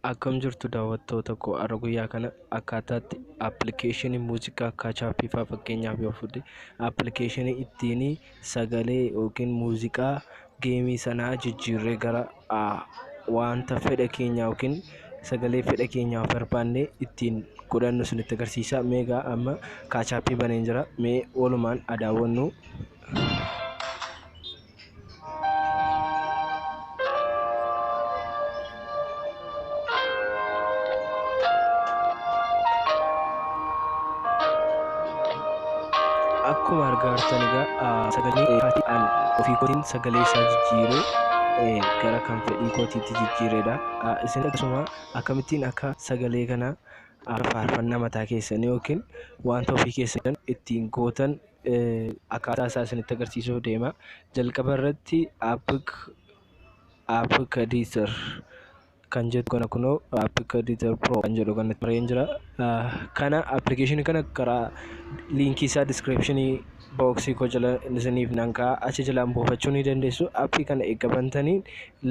Akkam jirtu daawwattoota koo har'a guyyaa kana akkaataatti appilikeeshinii muuziqaa akka chaappii fa'aa fakkeenyaaf yoo fudhe appilikeeshinii ittiin sagalee yookiin muuziqaa geemii sanaa jijjiirree gara wanta fedha keenya yookiin sagalee fedha keenyaaf barbaanne ittiin godhannu isinitti agarsiisa. Meegaa amma kaachaappii baneen jira. Mee walumaan daawwannu. Akkuma argaa jirtan egaa sagalee an ofii kootiin sagalee isaa jijjiiree gara kan fedhii kootiitti jijjiiredha. Isin akkasuma akkamittiin akka sagalee kana faarfannaa mataa keessanii yookiin wanta ofii keessan ittiin gootan akkaataa isaa isinitti agarsiisuuf deema. Jalqaba irratti aappik editor kan jedhu kana kunoo aappik editor pro kan jedhu kanatti bareen jira. Kana appilikeeshinii kana karaa liinkii isaa diskiripshinii booksii koo jala isiniif nan kaa'a. Achi jalaan buufachuu ni dandeessu. Aappii kana eegga bantaniin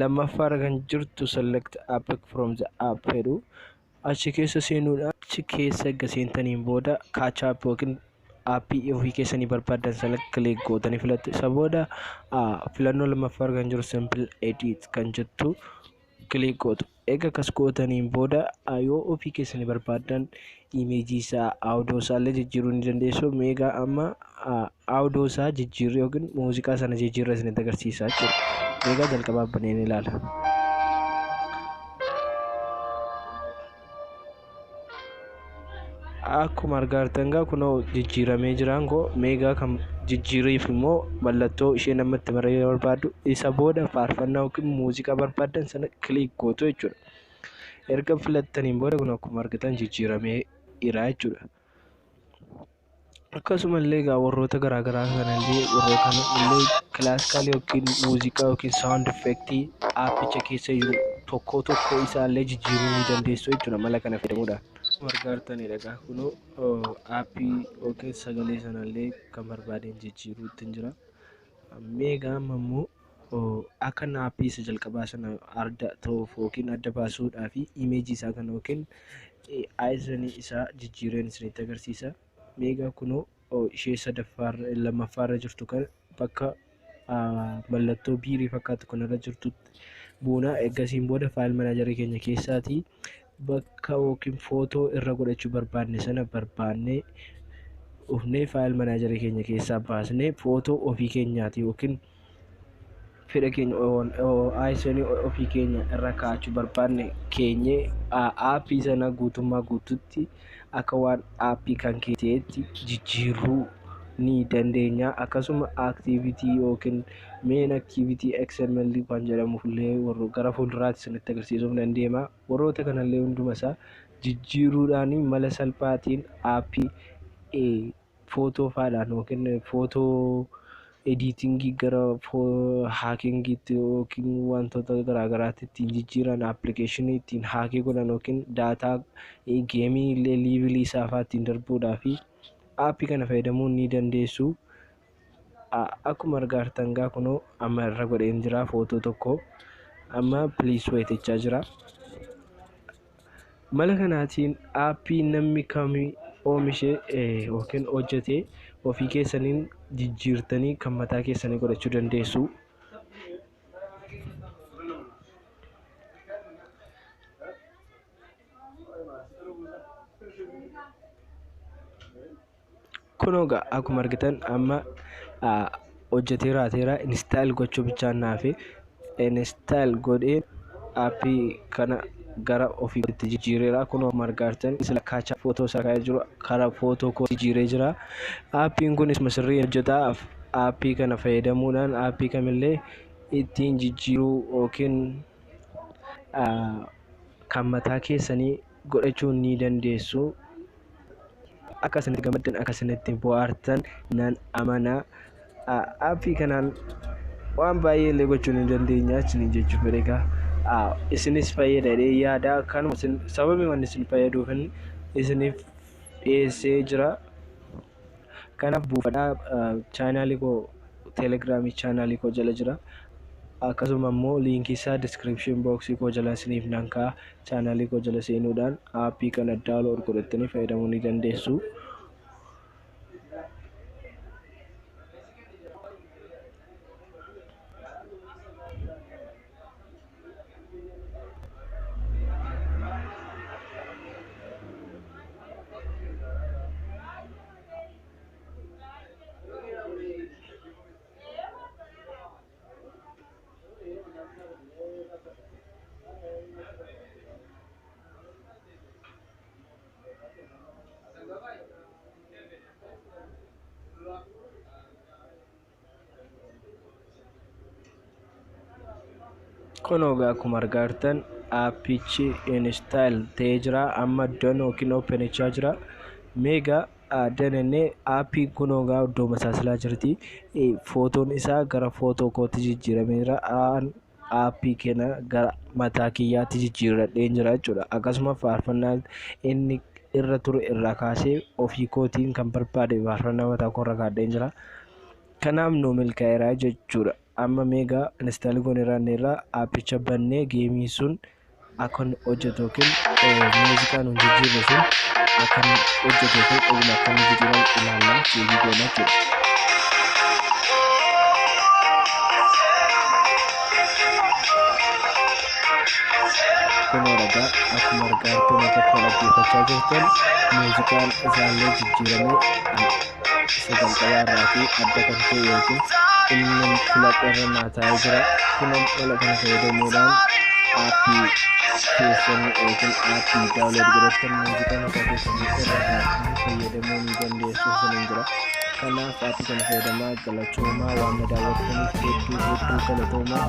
lammaffaarra kan jirtu select aappik from the app jedhu achi keessa seenuudhaan achi keessa eegga seentaniin booda kaachaappii yookiin aappii ofii keessanii barbaadan select click gootanii filattu. Isa booda filannoo lammaffaarra kan jiru simple edit kan jettu click gootu. Egaa akkas gootaniin booda yoo ofii keessanii barbaadan imeejii isaa audio isaa illee jijjiiruu ni dandeessu. Meegaa amma audio isaa jijjiirree yookiin muuziqaa sana jijjiirree isinitti agarsiisa jechuudha. Meegaa jalqabaa baneen ilaala. Akkuma argaa jirtan egaa kunoo jijjiiramee jiraan koo meegaa kan jijjiiriif immoo mallattoo ishee namatti maree barbaadu isa booda faarfannaa yookiin muuziqaa barbaadan sana click gootu jechuudha. Erga filattaniin booda kun akkuma argitan jijjiiramee jira jechuudha. Akkasumallee egaa warroota garaagaraa kanallee warroota kanallee kilaasikaal yookiin muuziqaa yookiin saawund effektii aappicha keessa jiru tokko isaallee jijjiiruu ni dandeessu jechuudha mala kana fayyadamuudhaan. Argaa jirtanidha egaa kunoo aappii yookiin sagalee sanallee kan barbaadeen jijjiiruutti jira. Meegaa amma immoo akka aappii isa jalqabaa sana adda ta'uuf yookiin adda baasuudhaaf imeejii isaa kana yookiin aayisanii isaa jijjiireen isinitti agarsiisa. Meegaa kunoo ishee lammaffaarra jirtu kan bakka mallattoo biirii fakkaatu kanarra jirtutti buunaa. Eeggasiin booda faayil manaajarii keenya keessaatii bakka yookiin footoo irra godhachuu barbaanne sana barbaannee dhufnee faayil manaajarii keenya keessaa baasnee footoo ofii keenyaati yookiin fedha keenya aayisanii ofii keenya irra kaa'achuu barbaanne keenyee aappii sana guutummaa guututti akka waan aappii kan keessatti jijjiiruu ni dandeenya. Akkasuma activity yookiin main activity XML kan jedhamuuf illee warra gara fuulduraatti isinitti agarsiisuuf nan deema. Warroota kanallee hunduma isaa jijjiiruudhaan mala salphaatiin aappii footoo faadhaan yookiin footoo editingii gara haakingiitti yookiin wantoota garaagaraatti ittiin jijjiiran appilikeeshinii ittiin haakii godhan yookiin daataa geemii illee liivilii isaa fa'aa ittiin darbuudhaaf aappii kana fayyadamuu ni dandeessu. Akkuma argaa jirtan egaa kunoo amma irra godheen jira footoo tokko amma please wait jechaa jira. Mala kanaatiin aappii namni kamii oomishee yookiin hojjetee ofii keessaniin jijjiirtanii kan mataa keessanii godhachuu dandeessu. Kunoo egaa akkuma argitan amma hojjetee raateera install gochuu bichaan naafe install godhee aappii kana gara ofiitti jijjiireera. Kunoo akkuma argaa jirtan isa kaachaa footoo isaa kaa'ee jiru karaa footoo koo jijjiiree jira. Aappiin kunis sirriitti hojjetaa. Aappii kana fayyadamuudhaan aappii kamillee ittiin jijjiiruu yookiin kan mataa keessanii godhachuu ni dandeessu. Akka isinitti gammaddan akka isinitti bohaartan nan amana. Aappii kanaan waan baay'ee illee gochuu ni dandeenya jechuudha egaa. Isinis fayyadadhee yaada kanuma sababii waan isin fayyaduuf isiniif dhiyeessee jira. Kanaaf buufadhaa chaanaalii koo teelegiraamii chaanaalii koo jala jira. akkasuma immoo liinkii isaa description boxii koo jala isiniif nan kaa'a. Chaanaalii koo jala seenuudhaan aappii kana daawunlood godhattanii fayyadamuu ni dandeessu. Kun egaa akkuma argaa jirtan aappichi install ta'ee jira. Amma don yookiin openichaa jira. Meegaa danannee aappii kun egaa iddoo masaasilaa jirti. Footoon isaa gara footoo kootti jijjiirameera. Aappii kana gara mataa kiyyaatti jijjiirradheen jira jechuudha. Akkasuma faarfannaa inni irra ture irraa kaasee ofii kootiin kan barbaade faarfannaa mataa koo irra kaa'adheen jira. Kanaaf nu milkaa'eera jechuudha. Amma meegaa install goneerraa aappicha bannee geemii sun akka hojjetu yookiin muuziqaan nu jijjiirre sun akka hojjetu yookiin dhuguma akka nu jijjiiran ilaallaa geemii goona jechuudha. Kun egaa akkuma argaa jirtan tokko dhaggeeffachaa jirtan muuziqaan isaallee jijjiiramee sagantaa irraa fi adda kan ta'e yookiin inni filadheerra naa taa'ee jira. Kun mala kana fayyadamuudhaan aappii keessan yookiin aappii daawunlood godhattan muuziqaa mataa keessanii irraa fayyadamuu ni dandeessu saniin jira. Kanaaf aappii kana fayyadamaa galatoomaa waan na daawwattaniif hedduu galatoomaa.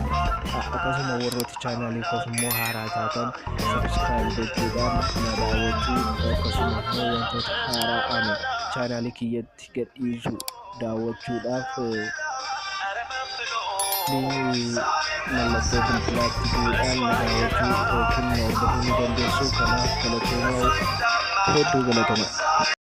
Akkasuma warrooti chaanaalii koos immoo haaraa taatan sabskiraayib gochuudhaan na daawwachuu akkasuma immoo wantoota haaraa ani chaanaalii kiyyatti gadhiisu daawwachuudhaaf mallattoo bilbilaatti bu'uudhaan na daawwachuu yookiin na hordofuu ni dandeessu. Kanaaf galatoomaa hedduu galatoomaa.